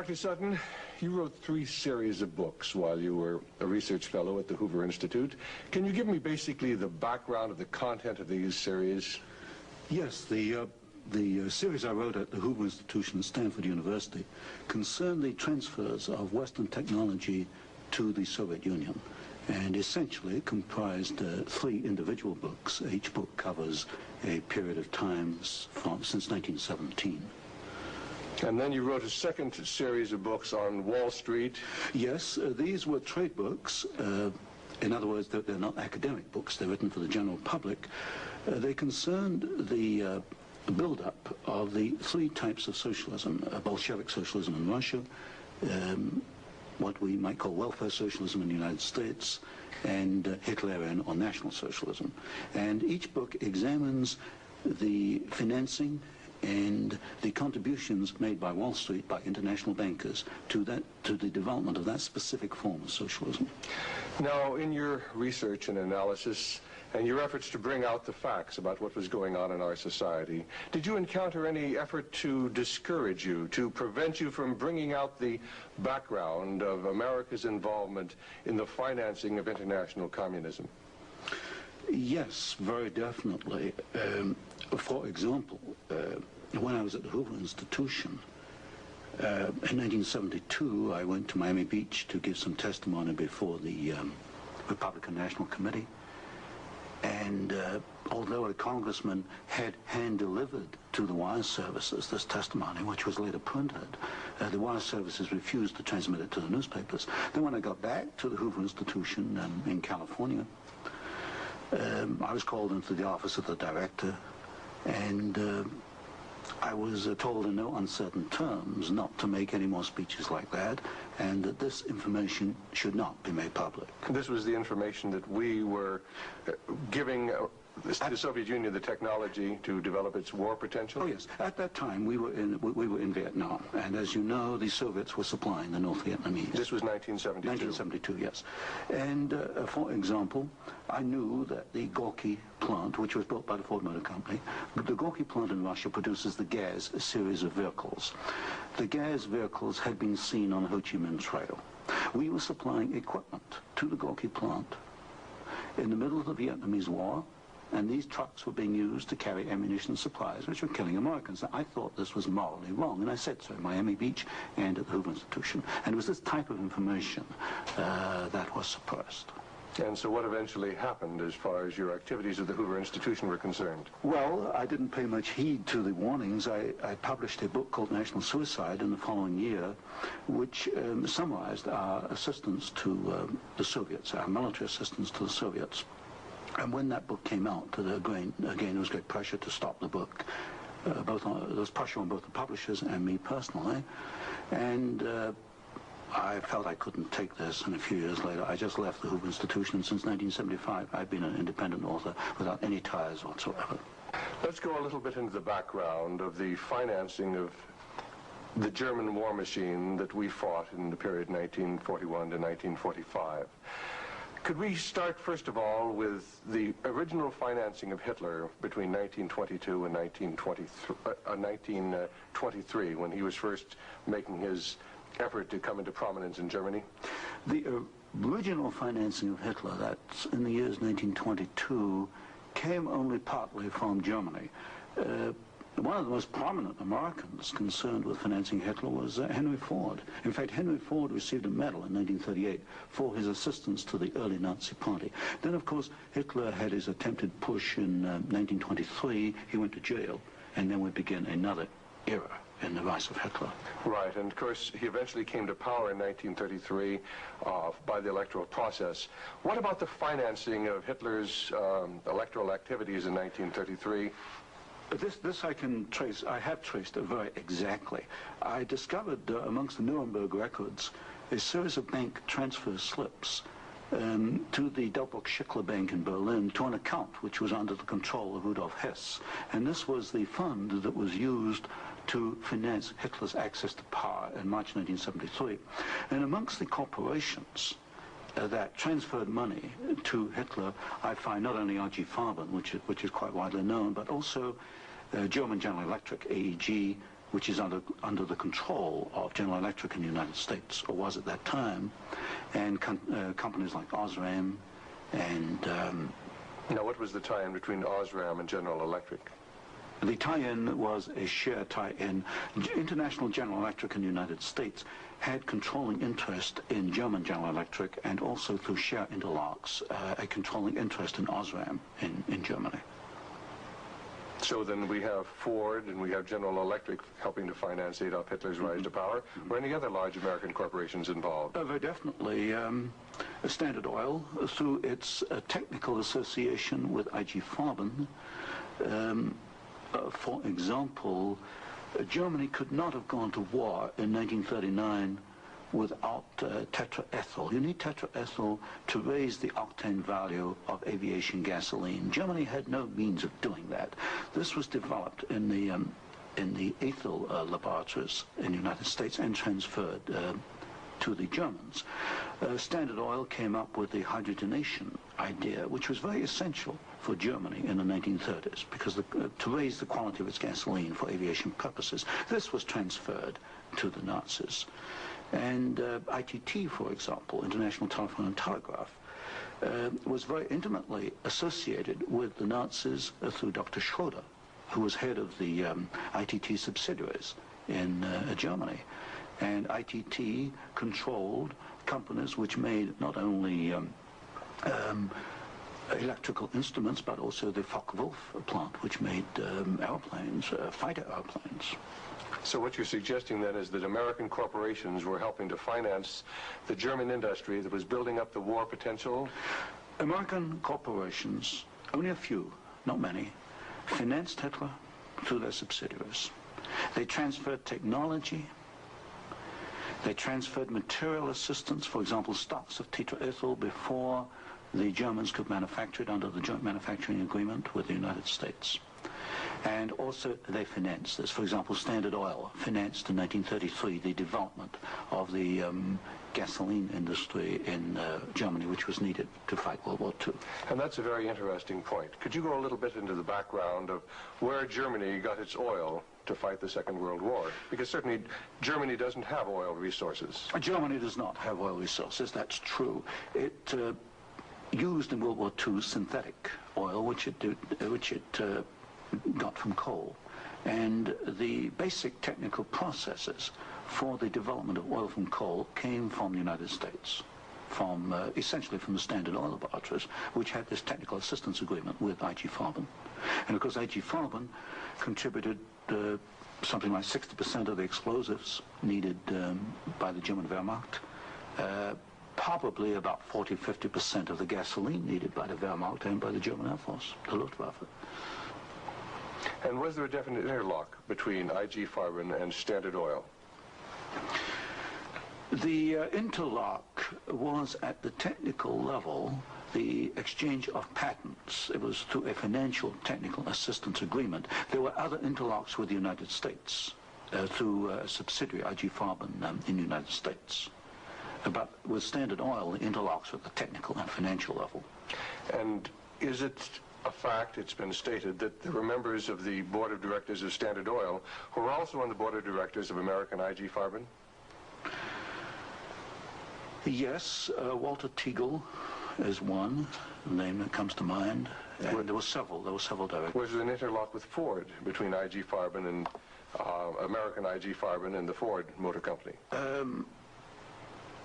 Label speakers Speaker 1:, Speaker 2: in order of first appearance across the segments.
Speaker 1: Dr. Sutton, you wrote 3 series of books while you were a research fellow at the Hoover Institute. Can you give me basically the background of the content of these series?
Speaker 2: Yes, the series I wrote at the Hoover Institution at Stanford University concerned the transfers of Western technology to the Soviet Union, and essentially it comprised 3 individual books. Each book covers a period of time since 1917.
Speaker 1: And then you wrote a second series of books on Wall Street.
Speaker 2: Yes, these were trade books. In other words, they're not academic books. They're written for the general public. They concerned the build-up of the 3 types of socialism: Bolshevik socialism in Russia, what we might call welfare socialism in the United States, and Hitlerian or National Socialism. And each book examines the financing and the contributions made by Wall Street, by international bankers, to the development of that specific form of socialism.
Speaker 1: Now, in your research and analysis, and your efforts to bring out the facts about what was going on in our society, did you encounter any effort to discourage you, to prevent you from bringing out the background of America's involvement in the financing of international communism?
Speaker 2: Yes, very definitely. For example, when I was at the Hoover Institution, in 1972, I went to Miami Beach to give some testimony before the Republican National Committee. And although a congressman had hand-delivered to the wire services this testimony, which was later printed, the wire services refused to transmit it to the newspapers. Then when I got back to the Hoover Institution in California, I was called into the office of the director, and I was told in no uncertain terms not to make any more speeches like that, and that this information should not be made public.
Speaker 1: This was the information that we were giving the Soviet Union the technology to develop its war potential?
Speaker 2: Oh yes, at that time we were in Vietnam, and as you know, the Soviets were supplying the North Vietnamese.
Speaker 1: This was 1972?
Speaker 2: 1972, yes. And for example, I knew that the Gorky plant, which was built by the Ford Motor Company, the Gorky plant in Russia produces the Gaz series of vehicles. The Gaz vehicles had been seen on the Ho Chi Minh Trail. We were supplying equipment to the Gorky plant in the middle of the Vietnamese War, and these trucks were being used to carry ammunition supplies, which were killing Americans. I thought this was morally wrong, and I said so at Miami Beach and at the Hoover Institution. And it was this type of information that was suppressed.
Speaker 1: And so what eventually happened as far as your activities at the Hoover Institution were concerned?
Speaker 2: Well, I didn't pay much heed to the warnings. I published a book called National Suicide in the following year, which summarized our assistance to the Soviets, our military assistance to the Soviets. And when that book came out, again, there was great pressure to stop the book. There was pressure on both the publishers and me personally. And I felt I couldn't take this, and a few years later I just left the Hoover Institution, and since 1975 I've been an independent author without any ties whatsoever.
Speaker 1: Let's go a little bit into the background of the financing of the German war machine that we fought in the period 1941 to 1945. Could we start, first of all, with the original financing of Hitler between 1922 and 1923, when he was first making his effort to come into prominence in Germany?
Speaker 2: The original financing of Hitler, that's in the years 1922, came only partly from Germany. One of the most prominent Americans concerned with financing Hitler was Henry Ford. In fact, Henry Ford received a medal in 1938 for his assistance to the early Nazi Party. Then, of course, Hitler had his attempted push in 1923. He went to jail, and then we begin another era in the rise of Hitler.
Speaker 1: Right, and of course, he eventually came to power in 1933 by the electoral process. What about the financing of Hitler's electoral activities in 1933?
Speaker 2: This I can trace. I have traced it very exactly. I discovered amongst the Nuremberg records a series of bank transfer slips to the Delbruck-Schickler Bank in Berlin to an account which was under the control of Rudolf Hess. And this was the fund that was used to finance Hitler's access to power in March 1973. And amongst the corporations that transferred money to Hitler, I find not only R.G. Farben, which is quite widely known, but also German General Electric, AEG, which is under the control of General Electric in the United States, or was at that time, and companies like Osram and...
Speaker 1: Now, what was the tie-in between Osram and General Electric?
Speaker 2: The tie-in was a share tie-in. International General Electric in the United States had controlling interest in German General Electric, and also through share interlocks, a controlling interest in Osram in Germany.
Speaker 1: So then we have Ford and we have General Electric helping to finance Adolf Hitler's rise to power. Were any other large American corporations involved?
Speaker 2: Very definitely. Standard Oil, through its technical association with IG Farben, for example, Germany could not have gone to war in 1939 without tetraethyl. You need tetraethyl to raise the octane value of aviation gasoline. Germany had no means of doing that. This was developed in the ethyl laboratories in the United States and transferred to the Germans. Standard Oil came up with the hydrogenation idea, which was very essential for Germany in the 1930s, because to raise the quality of its gasoline for aviation purposes. This was transferred to the Nazis. And ITT, for example, International Telephone and Telegraph, was very intimately associated with the Nazis through Dr. Schroeder, who was head of the ITT subsidiaries in Germany. And ITT controlled companies which made not only electrical instruments, but also the Focke-Wulf plant, which made airplanes, fighter airplanes.
Speaker 1: So what you're suggesting then is that American corporations were helping to finance the German industry that was building up the war potential?
Speaker 2: American corporations, only a few, not many, financed Hitler through their subsidiaries. They transferred technology. They transferred material assistance, for example, stocks of tetraethyl before the Germans could manufacture it under the joint manufacturing agreement with the United States. And also they financed this. For example, Standard Oil financed in 1933 the development of the gasoline industry in Germany, which was needed to fight World War II.
Speaker 1: And that's a very interesting point. Could you go a little bit into the background of where Germany got its oil to fight the Second World War? Because certainly Germany doesn't have oil resources.
Speaker 2: Germany does not have oil resources, that's true. It used in World War II synthetic oil, which it got from coal. And the basic technical processes for the development of oil from coal came from the United States, from essentially from the Standard Oil laboratories, which had this technical assistance agreement with IG Farben. And of course IG Farben contributed something like 60% of the explosives needed by the German Wehrmacht, probably about 40–50% of the gasoline needed by the Wehrmacht and by the German Air Force, the Luftwaffe.
Speaker 1: And was there a definite interlock between IG Farben and Standard Oil?
Speaker 2: The interlock was at the technical level, the exchange of patents. It was through a financial technical assistance agreement. There were other interlocks with the United States through a subsidiary, IG Farben, in the United States. But with Standard Oil, the interlocks at the technical and financial level.
Speaker 1: And is it a fact, it's been stated, that there were members of the board of directors of Standard Oil who were also on the board of directors of American IG Farben?
Speaker 2: Yes, Walter Teagle is one name that comes to mind. And there were several directors.
Speaker 1: Was there an interlock with Ford between IG Farben and American IG Farben and the Ford Motor Company?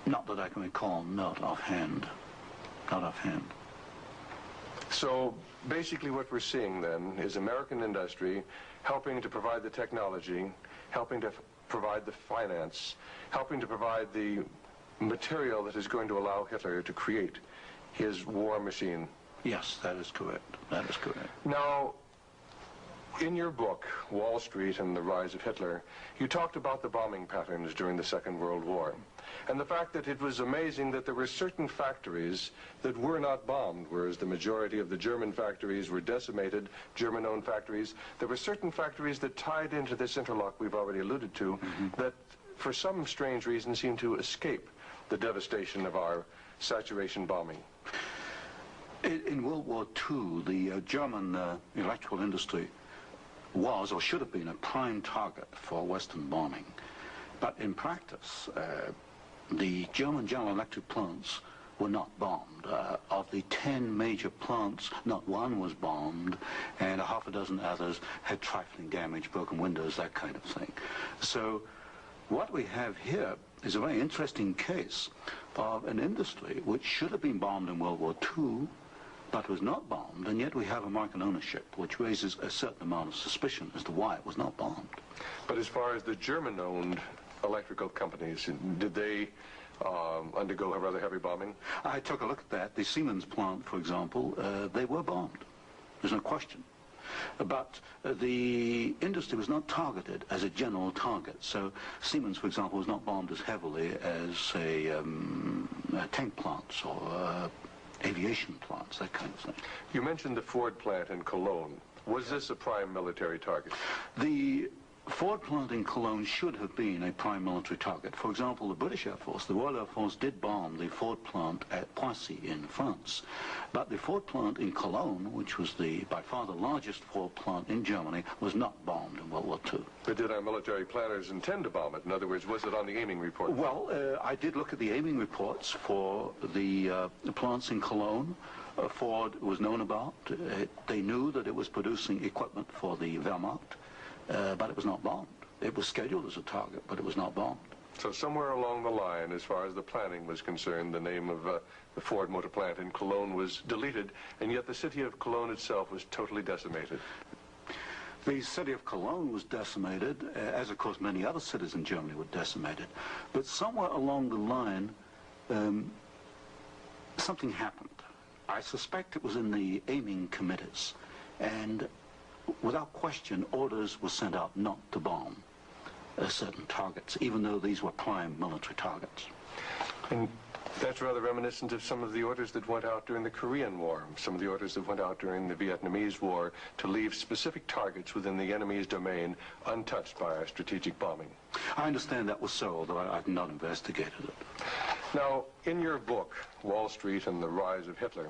Speaker 2: Not that I can recall, not offhand. Not offhand.
Speaker 1: So basically what we're seeing then is American industry helping to provide the technology, helping to provide the finance, helping to provide the material that is going to allow Hitler to create his war machine.
Speaker 2: Yes, that is correct. That is correct.
Speaker 1: Now, in your book, Wall Street and the Rise of Hitler, you talked about the bombing patterns during the Second World War, and the fact that it was amazing that there were certain factories that were not bombed, whereas the majority of the German factories were decimated, German-owned factories. There were certain factories that tied into this interlock we've already alluded to, that for some strange reason seemed to escape the devastation of our saturation bombing.
Speaker 2: In World War II, the German electrical industry was or should have been a prime target for Western bombing. But in practice, the German General Electric plants were not bombed. Of the 10 major plants, not one was bombed, and a half a dozen others had trifling damage, broken windows, that kind of thing. So what we have here is a very interesting case of an industry which should have been bombed in World War II, but was not bombed, and yet we have American ownership, which raises a certain amount of suspicion as to why it was not bombed.
Speaker 1: But as far as the German-owned electrical companies, did they undergo a rather heavy bombing?
Speaker 2: I took a look at that. The Siemens plant, for example, they were bombed. There's no question. But the industry was not targeted as a general target. So Siemens, for example, was not bombed as heavily as, say, tank plants or aviation plants, that kind of thing.
Speaker 1: You mentioned the Ford plant in Cologne. Was this a prime military target?
Speaker 2: The Ford plant in Cologne should have been a prime military target. For example, the British Air Force, the Royal Air Force, did bomb the Ford plant at Poissy in France. But the Ford plant in Cologne, which was by far the largest Ford plant in Germany, was not bombed in World War II.
Speaker 1: But did our military planners intend to bomb it? In other words, was it on the aiming report?
Speaker 2: Well, I did look at the aiming reports for the plants in Cologne. Ford was known about. They knew that it was producing equipment for the Wehrmacht. But it was not bombed. It was scheduled as a target, but it was not bombed.
Speaker 1: So somewhere along the line, as far as the planning was concerned, the name of the Ford motor plant in Cologne was deleted, and yet the city of Cologne itself was totally decimated.
Speaker 2: The city of Cologne was decimated, as of course many other cities in Germany were decimated. But somewhere along the line, something happened. I suspect it was in the aiming committees, and without question, orders were sent out not to bomb certain targets, even though these were prime military targets.
Speaker 1: And that's rather reminiscent of some of the orders that went out during the Korean War, some of the orders that went out during the Vietnamese War to leave specific targets within the enemy's domain untouched by our strategic bombing.
Speaker 2: I understand that was so, although I've not investigated it.
Speaker 1: Now, in your book, Wall Street and the Rise of Hitler,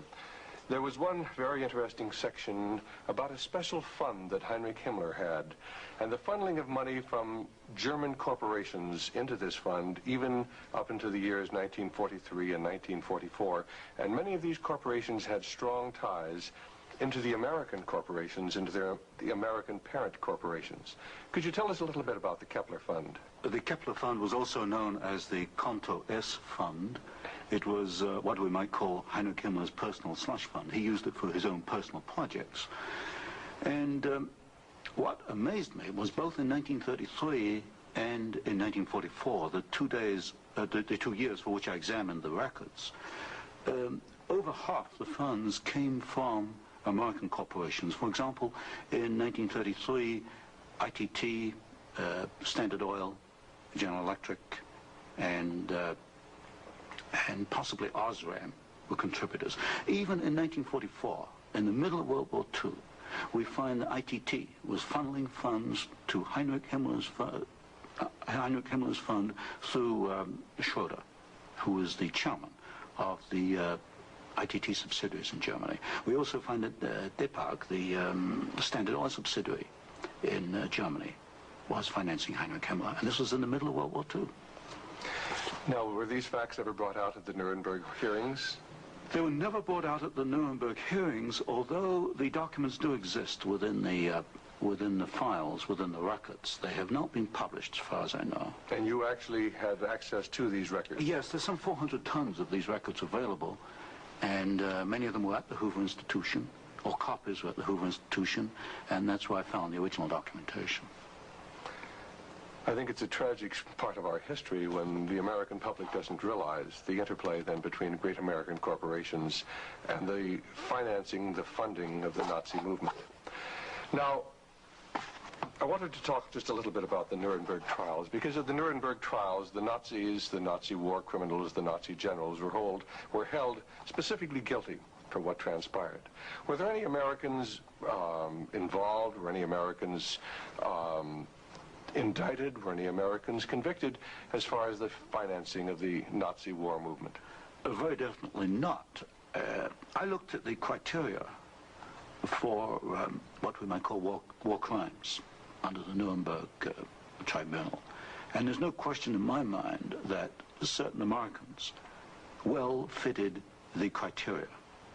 Speaker 1: there was one very interesting section about a special fund that Heinrich Himmler had, and the funneling of money from German corporations into this fund, even up into the years 1943 and 1944. And many of these corporations had strong ties into the American corporations, into the American parent corporations. Could you tell us a little bit about the Kepler Fund?
Speaker 2: The Kepler Fund was also known as the Konto S Fund. It was what we might call Heinrich Himmler's personal slush fund. He used it for his own personal projects. And what amazed me was both in 1933 and in 1944, the 2 years for which I examined the records, over half the funds came from American corporations. For example, in 1933, ITT, Standard Oil, General Electric, and possibly Osram were contributors. Even in 1944, in the middle of World War II, we find that ITT was funneling funds to Heinrich Himmler's fund through Schroeder, who was the chairman of the ITT subsidiaries in Germany. We also find that DEPAG, the Standard Oil subsidiary in Germany, was financing Heinrich Himmler, and this was in the middle of World War II.
Speaker 1: Now, were these facts ever brought out at the Nuremberg hearings?
Speaker 2: They were never brought out at the Nuremberg hearings, although the documents do exist within the files, within the records. They have not been published, as far as I know.
Speaker 1: And you actually had access to these records?
Speaker 2: Yes, there's some 400 tons of these records available, and many of them were at the Hoover Institution, or copies were at the Hoover Institution, and that's where I found the original documentation.
Speaker 1: I think it's a tragic part of our history when the American public doesn't realize the interplay then between great American corporations and the financing, the funding of the Nazi movement. Now, I wanted to talk just a little bit about the Nuremberg trials, because at the Nuremberg trials, the Nazis, the Nazi war criminals, the Nazi generals were held specifically guilty for what transpired. Were there any Americans involved? Were any Americans indicted? Were any Americans convicted as far as the financing of the Nazi war movement?
Speaker 2: Very definitely not. I looked at the criteria for what we might call war crimes under the Nuremberg Tribunal. And there's no question in my mind that certain Americans well fitted the criteria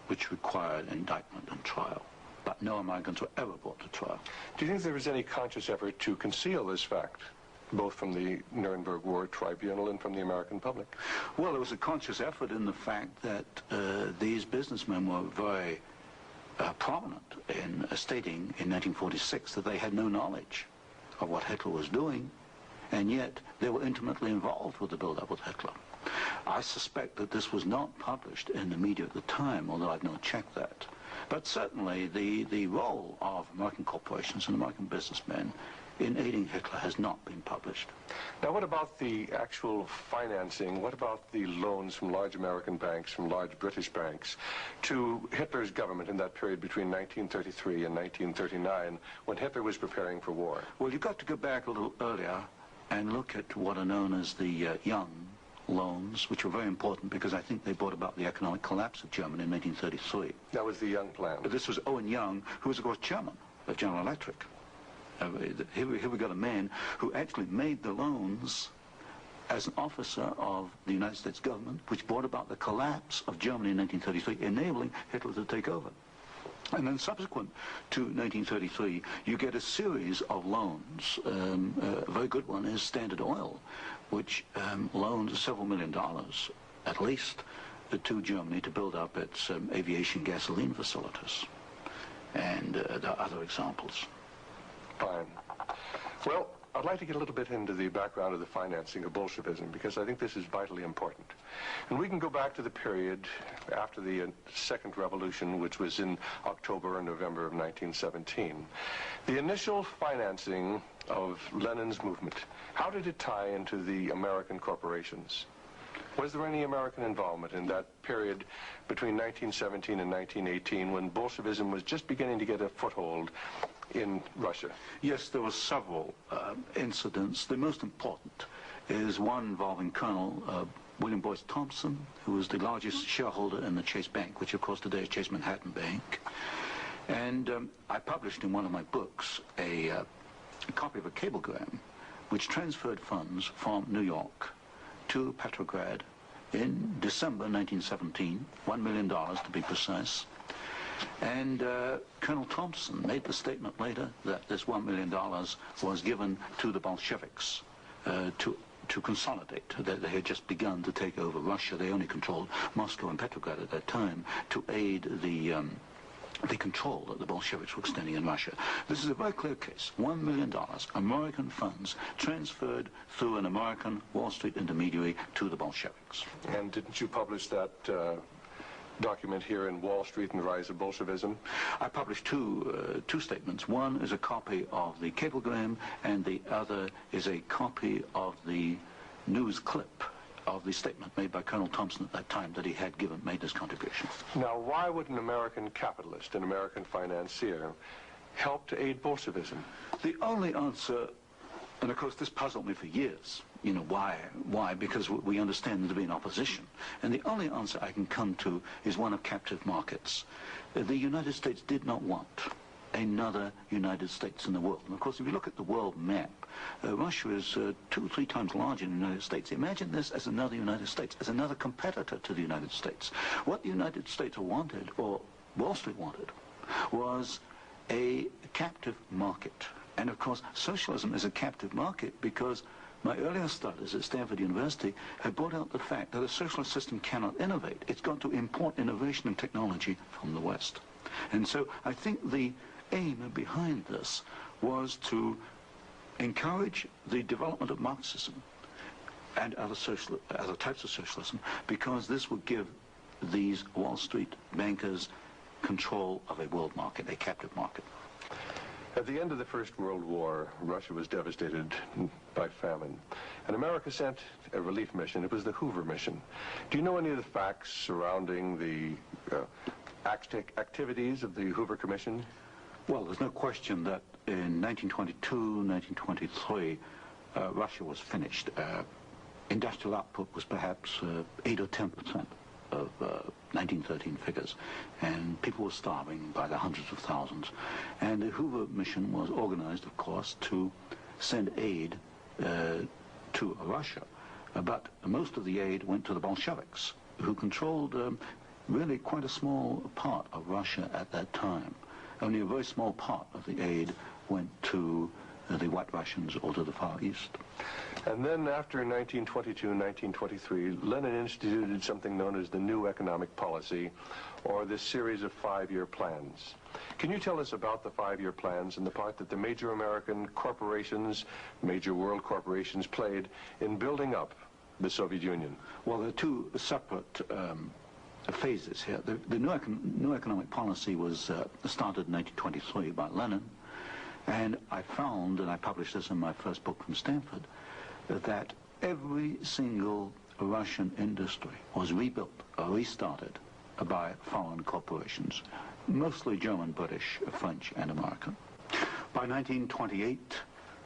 Speaker 2: which required indictment and trial, but no Americans were ever brought to trial.
Speaker 1: Do you think there was any conscious effort to conceal this fact, both from the Nuremberg War Tribunal and from the American public?
Speaker 2: Well, there was a conscious effort in the fact that these businessmen were very prominent in stating in 1946 that they had no knowledge of what Hitler was doing, and yet they were intimately involved with the build-up with Hitler. I suspect that this was not published in the media at the time, although I've not checked that. But certainly the role of American corporations and American businessmen in aiding Hitler has not been published.
Speaker 1: Now, what about the actual financing? What about the loans from large American banks, from large British banks, to Hitler's government in that period between 1933 and 1939, when Hitler was preparing for war?
Speaker 2: Well, you've got to go back a little earlier and look at what are known as the Young loans, which were very important because I think they brought about the economic collapse of Germany in 1933.
Speaker 1: That was the Young plan.
Speaker 2: This was Owen Young, who was, of course, chairman of General Electric. Here we got a man who actually made the loans as an officer of the United States government, which brought about the collapse of Germany in 1933, enabling Hitler to take over. And then subsequent to 1933, you get a series of loans. A very good one is Standard Oil, which loaned several $1 million, at least, to Germany to build up its aviation gasoline facilities. And there are other examples.
Speaker 1: Fine. Well, I'd like to get a little bit into the background of the financing of Bolshevism, because I think this is vitally important. And we can go back to the period after the Second Revolution, which was in October and November of 1917. The initial financing of Lenin's movement, how did it tie into the American corporations? Was there any American involvement in that period between 1917 and 1918, when Bolshevism was just beginning to get a foothold in Russia?
Speaker 2: Yes, there were several incidents. The most important is one involving Colonel William Boyce Thompson, who was the largest shareholder in the Chase Bank, which of course today is Chase Manhattan Bank. And I published in one of my books a copy of a cablegram which transferred funds from New York to Petrograd in December 1917, $1 million to be precise. And Colonel Thompson made the statement later that this $1 million was given to the Bolsheviks to consolidate, that they had just begun to take over Russia. They only controlled Moscow and Petrograd at that time, to aid the control that the Bolsheviks were extending in Russia. This is a very clear case. $1 million, American funds, transferred through an American Wall Street intermediary to the Bolsheviks.
Speaker 1: And didn't you publish that document here in Wall Street and the Rise of Bolshevism?
Speaker 2: I published two statements. One is a copy of the cablegram, and the other is a copy of the news clip of the statement made by Colonel Thompson at that time that he had made this contribution.
Speaker 1: Now, why would an American capitalist, an American financier, help to aid Bolshevism?
Speaker 2: The only answer, and of course this puzzled me for years, you know, why? Why? Because we understand there to be an opposition. And the only answer I can come to is one of captive markets. The United States did not want another United States in the world. And of course, if you look at the world map, Russia is 2 or 3 times larger than the United States. Imagine this as another United States, as another competitor to the United States. What the United States wanted, or Wall Street wanted, was a captive market. And of course, socialism is a captive market because my earlier studies at Stanford University have brought out the fact that a socialist system cannot innovate. It's got to import innovation and technology from the West. And so I think the aim behind this was to encourage the development of Marxism and other types of socialism, because this would give these Wall Street bankers control of a world market, a captive market.
Speaker 1: At the end of the First World War, Russia was devastated by famine, and America sent a relief mission. It was the Hoover mission. Do you know any of the facts surrounding the activities of the Hoover Commission?
Speaker 2: Well, there's no question that in 1922, 1923, Russia was finished. Industrial output was perhaps 8 or 10%. of 1913 figures, and people were starving by the hundreds of thousands. And the Hoover mission was organized, of course, to send aid to Russia. But most of the aid went to the Bolsheviks, who controlled really quite a small part of Russia at that time. Only a very small part of the aid went to the White Russians or to the Far East.
Speaker 1: And then after 1922 and 1923, Lenin instituted something known as the New Economic Policy, or this series of 5-year plans. Can you tell us about the 5-year plans and the part that the major American corporations, major world corporations, played in building up the Soviet Union?
Speaker 2: Well, there are two separate phases here. The new economic policy was started in 1923 by Lenin, and I found, and I published this in my first book from Stanford, that every single Russian industry was rebuilt or restarted by foreign corporations, mostly German, British, French, and American. By 1928,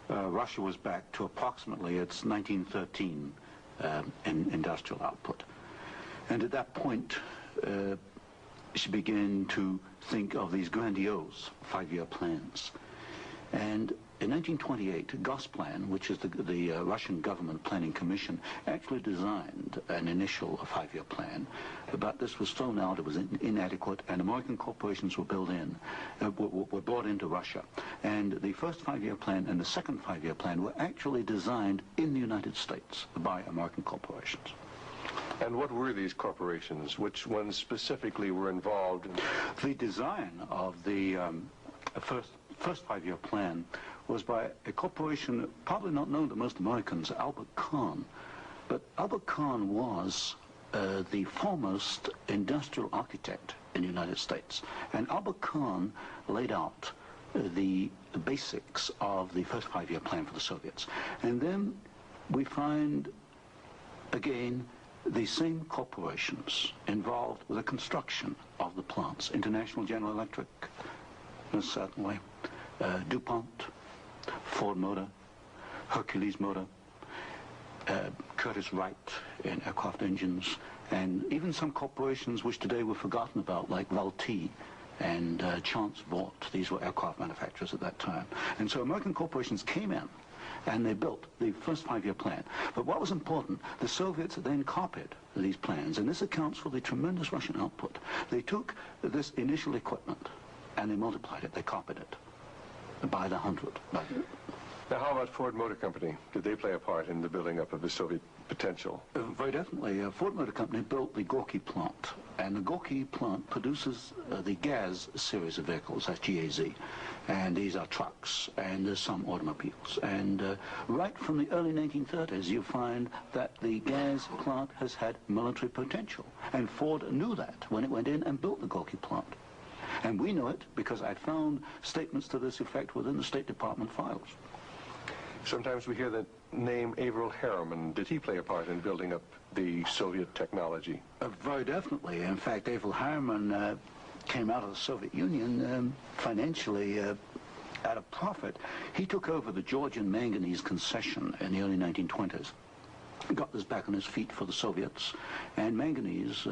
Speaker 2: Russia was back to approximately its 1913 industrial output. And at that point, she began to think of these grandiose 5-year plans. And in 1928, Gosplan, which is the Russian government planning commission, actually designed an initial 5-year plan, but this was thrown out, it was inadequate, and American corporations were brought into Russia. And the first 5-year plan and the second 5-year plan were actually designed in the United States by American corporations.
Speaker 1: And what were these corporations? Which ones specifically were involved?
Speaker 2: The design of the first 5-year plan was by a corporation probably not known to most Americans, Albert Kahn. But Albert Kahn was the foremost industrial architect in the United States. And Albert Kahn laid out the basics of the first 5-year plan for the Soviets. And then we find, again, the same corporations involved with the construction of the plants. International General Electric, certainly, DuPont, Ford Motor, Hercules Motor, Curtiss-Wright in aircraft engines, and even some corporations which today were forgotten about, like Vultee and Chance Vought. These were aircraft manufacturers at that time. And so American corporations came in and they built the first 5-year plan. But what was important, the Soviets then copied these plans, and this accounts for the tremendous Russian output. They took this initial equipment and they multiplied it, they copied it by the hundred.
Speaker 1: Now, how about Ford Motor Company? Did they play a part in the building up of the Soviet potential?
Speaker 2: Very definitely. Ford Motor Company built the Gorky plant, and the Gorky plant produces the GAZ series of vehicles, that's G-A-Z, and these are trucks, and there's some automobiles. And right from the early 1930s, you find that the GAZ plant has had military potential, and Ford knew that when it went in and built the Gorky plant. And we know it because I found statements to this effect within the State Department files.
Speaker 1: Sometimes we hear the name Averell Harriman. Did he play a part in building up the Soviet technology?
Speaker 2: Very definitely. In fact, Averell Harriman came out of the Soviet Union financially at a profit. He took over the Georgian manganese concession in the early 1920s. Got this back on his feet for the Soviets, and manganese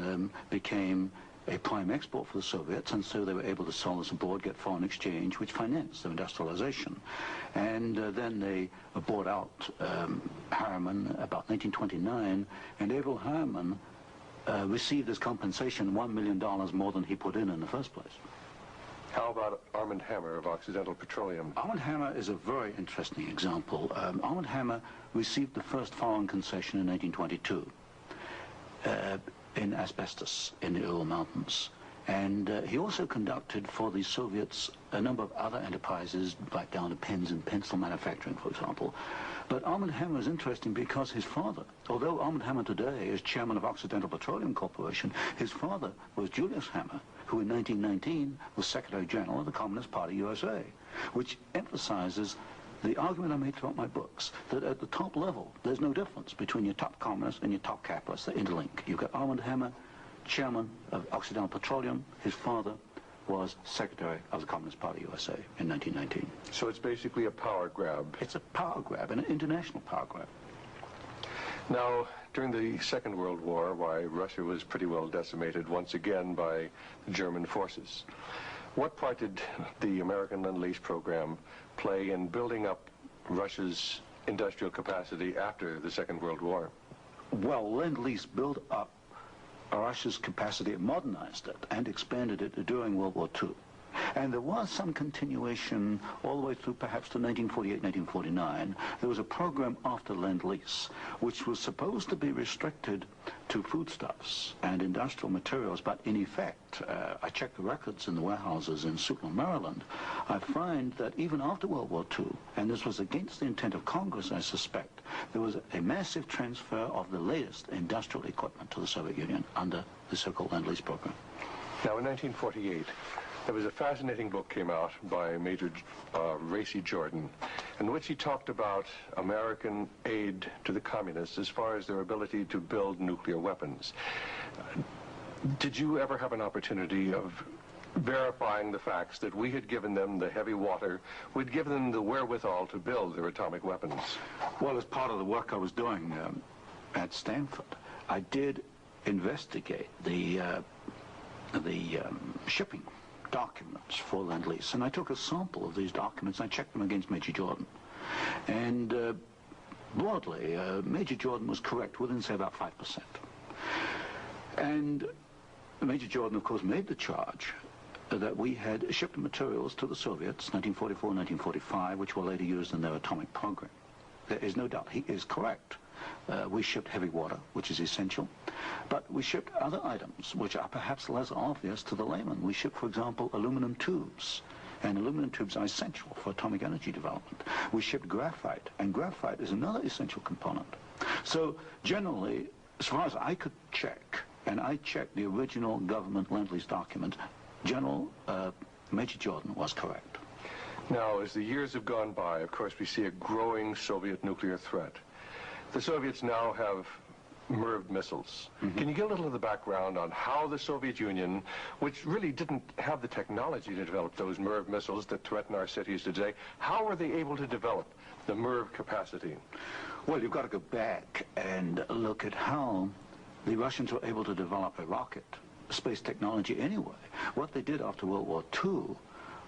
Speaker 2: became a prime export for the Soviets, and so they were able to sell this abroad, get foreign exchange, which financed their industrialization. And then they bought out Harriman about 1929, and Averell Harriman received as compensation $1 million more than he put in the first place.
Speaker 1: How about Armand Hammer of Occidental Petroleum?
Speaker 2: Armand Hammer is a very interesting example. Armand Hammer received the first foreign concession in 1922. In asbestos in the Ural Mountains. And he also conducted for the Soviets a number of other enterprises, right down to pens and pencil manufacturing, for example. But Armand Hammer is interesting because his father, although Armand Hammer today is chairman of Occidental Petroleum Corporation, his father was Julius Hammer, who in 1919 was Secretary General of the Communist Party USA, which emphasizes the argument I made throughout my books, that at the top level, there's no difference between your top communists and your top capitalists. They interlink. You've got Armand Hammer, chairman of Occidental Petroleum. His father was Secretary of the Communist Party USA in 1919.
Speaker 1: So it's basically a power grab.
Speaker 2: It's a power grab, an international power grab.
Speaker 1: Now, during the Second World War, why, Russia was pretty well decimated once again by German forces. What part did the American Lend-Lease program play in building up Russia's industrial capacity after the Second World War?
Speaker 2: Well, Lend-Lease built up Russia's capacity, it modernized it, and expanded it during World War II. And there was some continuation all the way through perhaps to 1948, 1949. There was a program after Lend-Lease, which was supposed to be restricted to foodstuffs and industrial materials, but in effect, I checked the records in the warehouses in Sutton, Maryland, I find that even after World War II, and this was against the intent of Congress, I suspect, there was a massive transfer of the latest industrial equipment to the Soviet Union under the so-called Lend-Lease program.
Speaker 1: Now, in 1948, there was a fascinating book came out by Major Racy Jordan, in which he talked about American aid to the communists as far as their ability to build nuclear weapons. Did you ever have an opportunity of verifying the facts that we had given them the heavy water, we'd given them the wherewithal to build their atomic weapons?
Speaker 2: Well, as part of the work I was doing at Stanford, I did investigate the shipping documents for Lend-Lease, and I took a sample of these documents and I checked them against Major Jordan. And broadly, Major Jordan was correct within, say, about 5%. And Major Jordan, of course, made the charge that we had shipped materials to the Soviets, 1944, 1945, which were later used in their atomic program. There is no doubt, he is correct. We shipped heavy water, which is essential, but we shipped other items which are perhaps less obvious to the layman. We shipped, for example, aluminum tubes, and aluminum tubes are essential for atomic energy development. We shipped graphite, and graphite is another essential component. So generally, as far as I could check, and I checked the original government Lend-Lease document, General Major Jordan was correct.
Speaker 1: Now, as the years have gone by, of course, we see a growing Soviet nuclear threat. The Soviets now have MIRV missiles. Mm-hmm. Can you give a little of the background on how the Soviet Union, which really didn't have the technology to develop those MIRV missiles that threaten our cities today, how were they able to develop the MIRV capacity?
Speaker 2: Well, you've got to go back and look at how the Russians were able to develop a rocket, space technology anyway. What they did after World War II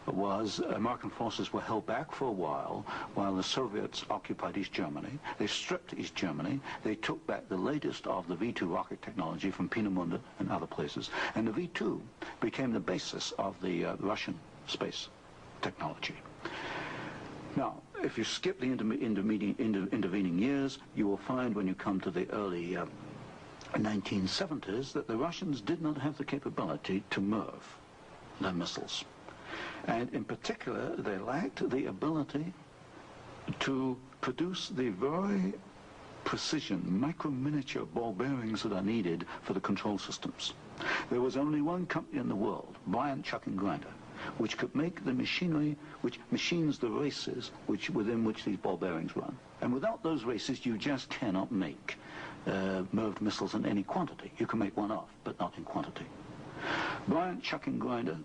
Speaker 2: was American forces were held back for a while the Soviets occupied East Germany. They stripped East Germany. They took back the latest of the V-2 rocket technology from Peenemünde and other places. And the V-2 became the basis of the Russian space technology. Now, if you skip the intervening years, you will find when you come to the early 1970s that the Russians did not have the capability to MIRV their missiles. And in particular, they lacked the ability to produce the very precision, micro-miniature ball bearings that are needed for the control systems. There was only one company in the world, Bryant, Chuck and Grinder, which could make the machinery which machines the races within which these ball bearings run. And without those races, you just cannot make MIRV missiles in any quantity. You can make one off, but not in quantity. Bryant, Chuck and Grinder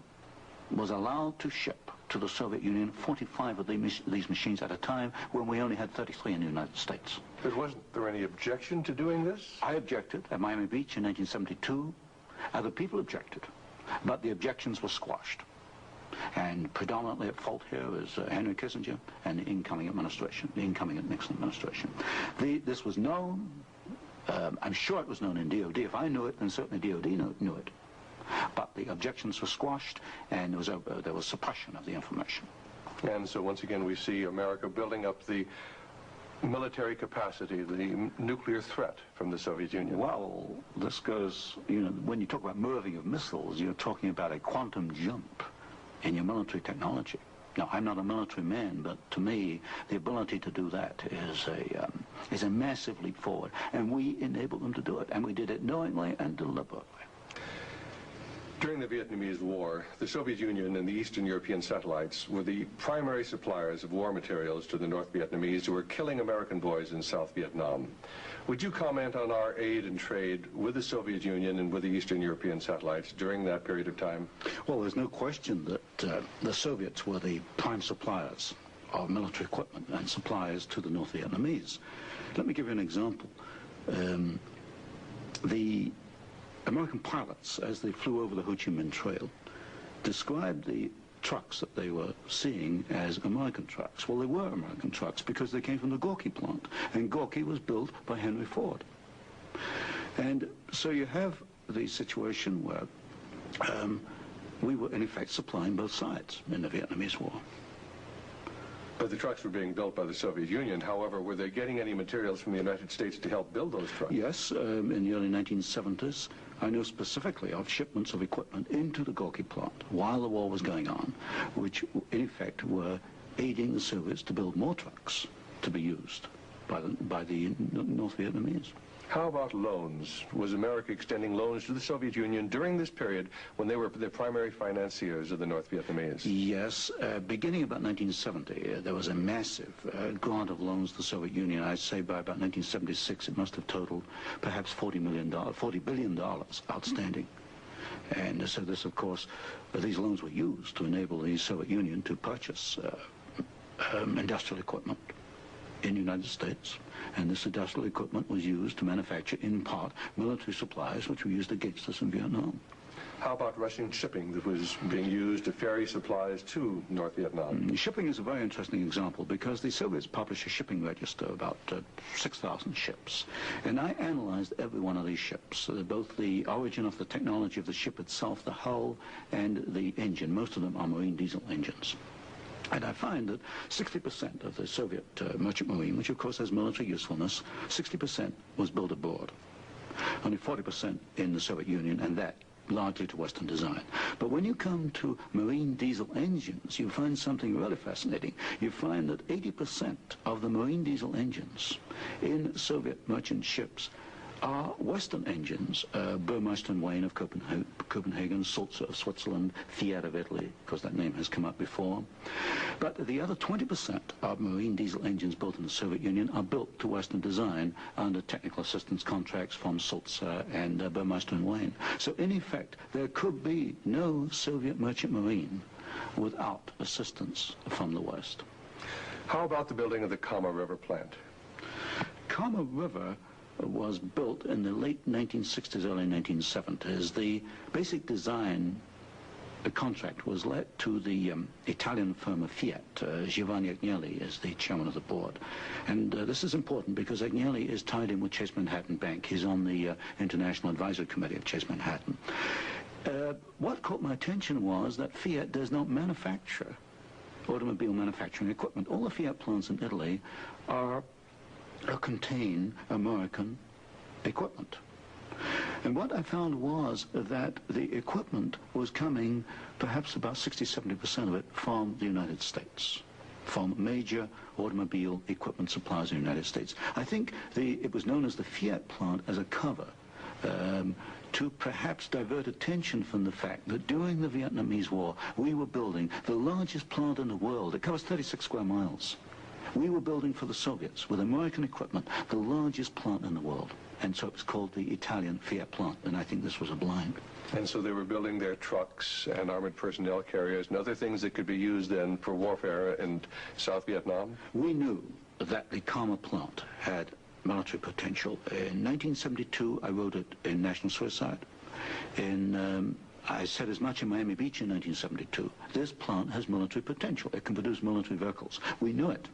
Speaker 2: was allowed to ship to the Soviet Union 45 of these machines at a time when we only had 33 in the United States.
Speaker 1: But wasn't there any objection to doing this?
Speaker 2: I objected at Miami Beach in 1972. Other people objected, but the objections were squashed. And predominantly at fault here is Henry Kissinger and the incoming administration, the incoming Nixon administration. This was known, I'm sure it was known in DOD. If I knew it, then certainly DOD knew it. But the objections were squashed, and there was suppression of the information.
Speaker 1: And so once again, we see America building up the military capacity, the nuclear threat from the Soviet Union.
Speaker 2: Well, this goes, when you talk about MIRVing of missiles, you're talking about a quantum jump in your military technology. Now, I'm not a military man, but to me, the ability to do that is a massive leap forward. And we enabled them to do it, and we did it knowingly and deliberately.
Speaker 1: During the Vietnamese War, the Soviet Union and the Eastern European satellites were the primary suppliers of war materials to the North Vietnamese who were killing American boys in South Vietnam. Would you comment on our aid and trade with the Soviet Union and with the Eastern European satellites during that period of time?
Speaker 2: Well, there's no question that the Soviets were the prime suppliers of military equipment and supplies to the North Vietnamese. Let me give you an example. the American pilots, as they flew over the Ho Chi Minh Trail, described the trucks that they were seeing as American trucks. Well, they were American trucks because they came from the Gorky plant, and Gorky was built by Henry Ford. And so you have the situation where we were, in effect, supplying both sides in the Vietnamese War.
Speaker 1: But the trucks were being built by the Soviet Union. However, were they getting any materials from the United States to help build those trucks?
Speaker 2: Yes, in the early 1970s, I know specifically of shipments of equipment into the Gorky plant while the war was going on, which in effect were aiding the Soviets to build more trucks to be used by the North Vietnamese.
Speaker 1: How about loans? Was America extending loans to the Soviet Union during this period when they were the primary financiers of the North Vietnamese?
Speaker 2: Yes. Beginning about 1970, there was a massive grant of loans to the Soviet Union. I'd say by about 1976, it must have totaled perhaps $40 billion outstanding. And so this, of course, these loans were used to enable the Soviet Union to purchase industrial equipment in the United States, and this industrial equipment was used to manufacture, in part, military supplies which were used against us in Vietnam.
Speaker 1: How about Russian shipping that was being used to ferry supplies to North Vietnam?
Speaker 2: Shipping is a very interesting example because the Soviets published a shipping register, about 6,000 ships, and I analyzed every one of these ships, both the origin of the technology of the ship itself, the hull, and the engine. Most of them are marine diesel engines. And I find that 60% of the Soviet merchant marine, which of course has military usefulness, 60% was built abroad. Only 40% in the Soviet Union, and that largely to Western design. But when you come to marine diesel engines, you find something really fascinating. You find that 80% of the marine diesel engines in Soviet merchant ships are Western engines, Burmeister and Wain of Copenhagen, Sulzer of Switzerland, Fiat of Italy, because that name has come up before. But the other 20% of marine diesel engines built in the Soviet Union are built to Western design under technical assistance contracts from Sulzer and Burmeister and Wain. So in effect, there could be no Soviet merchant marine without assistance from the West.
Speaker 1: How about the building of the Kama River plant?
Speaker 2: Kama River was built in the late 1960s, early 1970s. The basic design contract was let to the Italian firm of Fiat. Giovanni Agnelli is the chairman of the board. And this is important because Agnelli is tied in with Chase Manhattan Bank. He's on the International Advisory Committee of Chase Manhattan. What caught my attention was that Fiat does not manufacture automobile manufacturing equipment. All the Fiat plants in Italy contain American equipment. And what I found was that the equipment was coming, perhaps about 60-70% of it, from the United States, from major automobile equipment suppliers in the United States. I think it was known as the Fiat plant as a cover to perhaps divert attention from the fact that during the Vietnamese War, we were building the largest plant in the world. It covers 36 square miles. We were building for the Soviets, with American equipment, the largest plant in the world. And so it was called the Italian Fiat plant, and I think this was a blind.
Speaker 1: And so they were building their trucks and armored personnel carriers and other things that could be used then for warfare in South Vietnam?
Speaker 2: We knew that the Kama plant had military potential. In 1972, I wrote it in National Suicide. I said as much in Miami Beach in 1972. This plant has military potential. It can produce military vehicles. We knew it.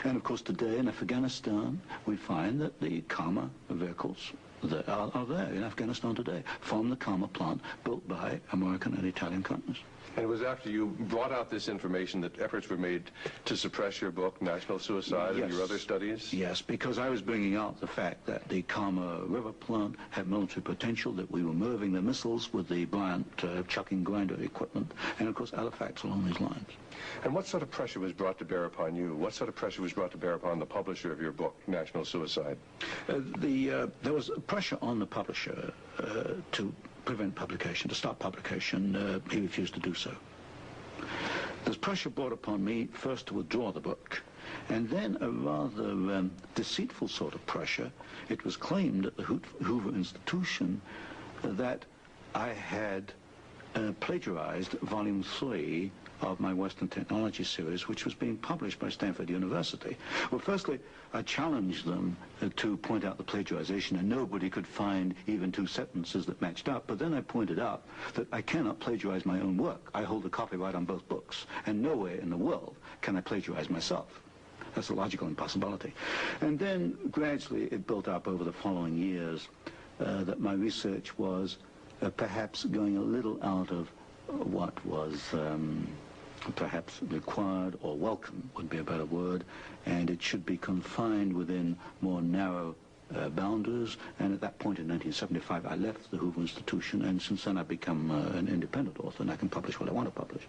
Speaker 2: And of course today in Afghanistan we find that the Kama vehicles that are there in Afghanistan today from the Kama plant built by American and Italian companies.
Speaker 1: And it was after you brought out this information that efforts were made to suppress your book, National Suicide, and your other studies?
Speaker 2: Yes, because I was bringing out the fact that the Kama River plant had military potential, that we were moving the missiles with the Bryant chucking grinder equipment, and of course other facts along these lines.
Speaker 1: And what sort of pressure was brought to bear upon you? What sort of pressure was brought to bear upon the publisher of your book, National Suicide?
Speaker 2: There was pressure on the publisher to prevent publication, to stop publication. He refused to do so. There's pressure brought upon me first to withdraw the book, and then a rather deceitful sort of pressure. It was claimed at the Hoover Institution that I had plagiarized Volume 3 of my Western Technology series, which was being published by Stanford University. Well, firstly, I challenged them to point out the plagiarization, and nobody could find even two sentences that matched up. But then I pointed out that I cannot plagiarize my own work. I hold the copyright on both books, and nowhere in the world can I plagiarize myself. That's a logical impossibility. And then gradually it built up over the following years that my research was perhaps going a little out of what was perhaps required or welcome would be a better word, and it should be confined within more narrow boundaries. And at that point in 1975 I left the Hoover Institution, and since then I've become an independent author, and I can publish what I want to publish.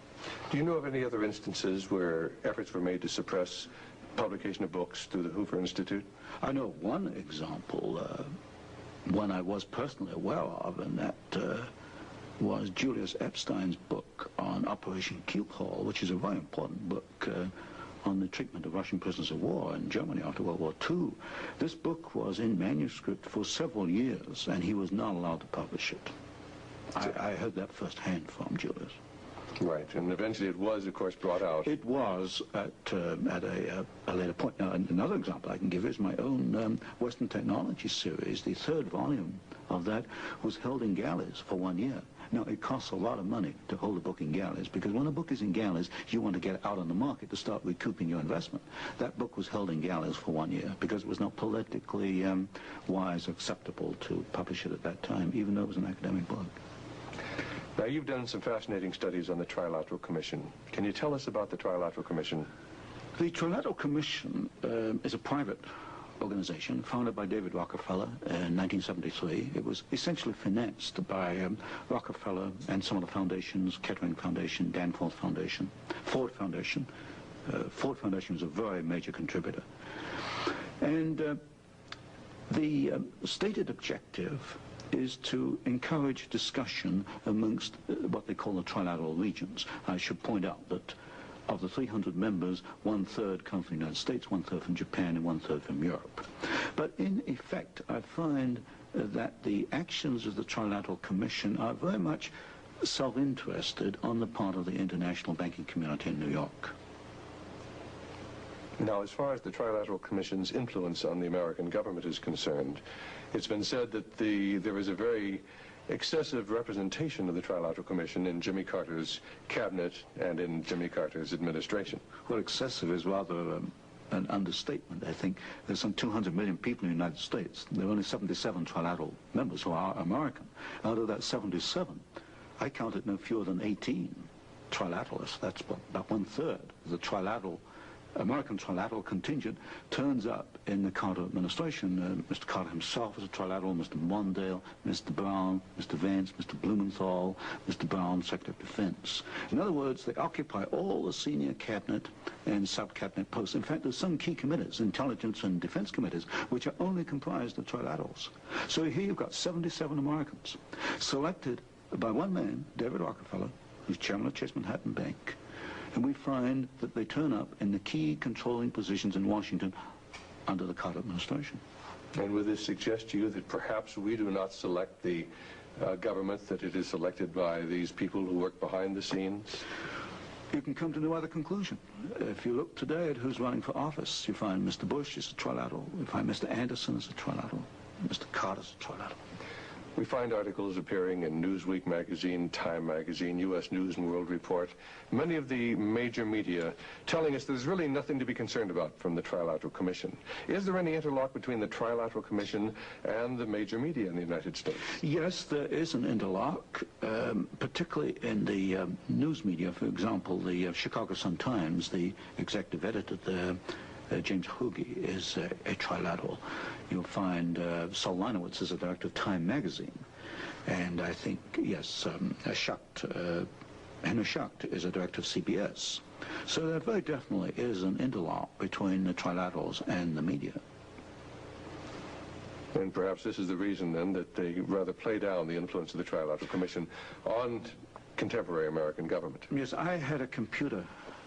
Speaker 2: Do
Speaker 1: you know of any other instances where efforts were made to suppress publication of books through the Hoover Institute?
Speaker 2: I know one example, one I was personally aware of, and that was Julius Epstein's book on Operation Keelhaul, which is a very important book on the treatment of Russian prisoners of war in Germany after World War II. This book was in manuscript for several years, and he was not allowed to publish it. I heard that firsthand from Julius.
Speaker 1: Right, and eventually it was, of course, brought out.
Speaker 2: It was at a later point. Now, another example I can give is my own Western Technology series. The third volume of that was held in galleys for 1 year. Now, it costs a lot of money to hold a book in galleys, because when a book is in galleys, you want to get it out on the market to start recouping your investment. That book was held in galleys for 1 year because it was not politically wise or acceptable to publish it at that time, even though it was an academic book.
Speaker 1: Now, you've done some fascinating studies on the Trilateral Commission. Can you tell us about the Trilateral Commission?
Speaker 2: The Trilateral Commission is a private organization founded by David Rockefeller in 1973. It was essentially financed by Rockefeller and some of the foundations, Kettering Foundation, Danforth Foundation, Ford Foundation. Ford Foundation was a very major contributor. And the stated objective is to encourage discussion amongst what they call the trilateral regions. I should point out that of the 300 members, 1/3 come from the United States, 1/3 from Japan, and 1/3 from Europe. But in effect, I find that the actions of the Trilateral Commission are very much self-interested on the part of the international banking community in New York.
Speaker 1: Now, as far as the Trilateral Commission's influence on the American government is concerned, it's been said that there is a very excessive representation of the Trilateral Commission in Jimmy Carter's cabinet and in Jimmy Carter's administration.
Speaker 2: Well, excessive is rather an understatement. I think there's some 200 million people in the United States. There are only 77 trilateral members who are American. Out of that 77, I counted no fewer than 18 trilateralists. That's about 1/3 of the American trilateral contingent turns up in the Carter administration. Mr. Carter himself was a trilateral, Mr. Mondale, Mr. Brown, Mr. Vance, Mr. Blumenthal, Mr. Brown, Secretary of Defense. In other words, they occupy all the senior cabinet and sub-cabinet posts. In fact, there's some key committees, intelligence and defense committees, which are only comprised of trilaterals. So here you've got 77 Americans selected by one man, David Rockefeller, who's chairman of Chase Manhattan Bank. And we find that they turn up in the key controlling positions in Washington under the Carter administration.
Speaker 1: And would this suggest to you that perhaps we do not select the government, that it is selected by these people who work behind the scenes?
Speaker 2: You can come to no other conclusion. If you look today at who's running for office, you find Mr. Bush is a trilateral, you find Mr. Anderson is a trilateral, Mr. Carter's a trilateral.
Speaker 1: We find articles appearing in Newsweek magazine, Time magazine, U.S. News and World Report, many of the major media telling us there's really nothing to be concerned about from the Trilateral Commission. Is there any interlock between the Trilateral Commission and the major media in the United States?
Speaker 2: Yes, there is an interlock, particularly in the news media. For example, the Chicago Sun-Times, the executive editor there, James Hoagie, is a trilateral. You'll find Saul Linowitz is a director of Time magazine. And I think, yes, Henry Schacht is a director of CBS. So there very definitely is an interlock between the trilaterals and the media.
Speaker 1: And perhaps this is the reason, then, that they rather play down the influence of the Trilateral Commission on contemporary American government.
Speaker 2: Yes, I had a computer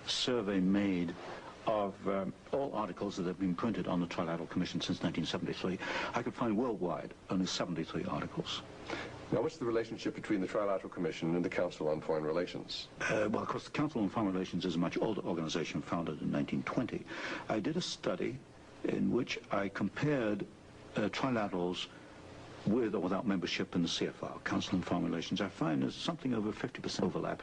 Speaker 2: survey made of all articles that have been printed on the Trilateral Commission since 1973. I could find worldwide only 73 articles.
Speaker 1: Now, what's the relationship between the Trilateral Commission and the Council on Foreign Relations?
Speaker 2: Well, of course, the Council on Foreign Relations is a much older organization founded in 1920. I did a study in which I compared trilaterals with or without membership in the CFR, Council on Foreign Relations. I find there's something over 50% overlap.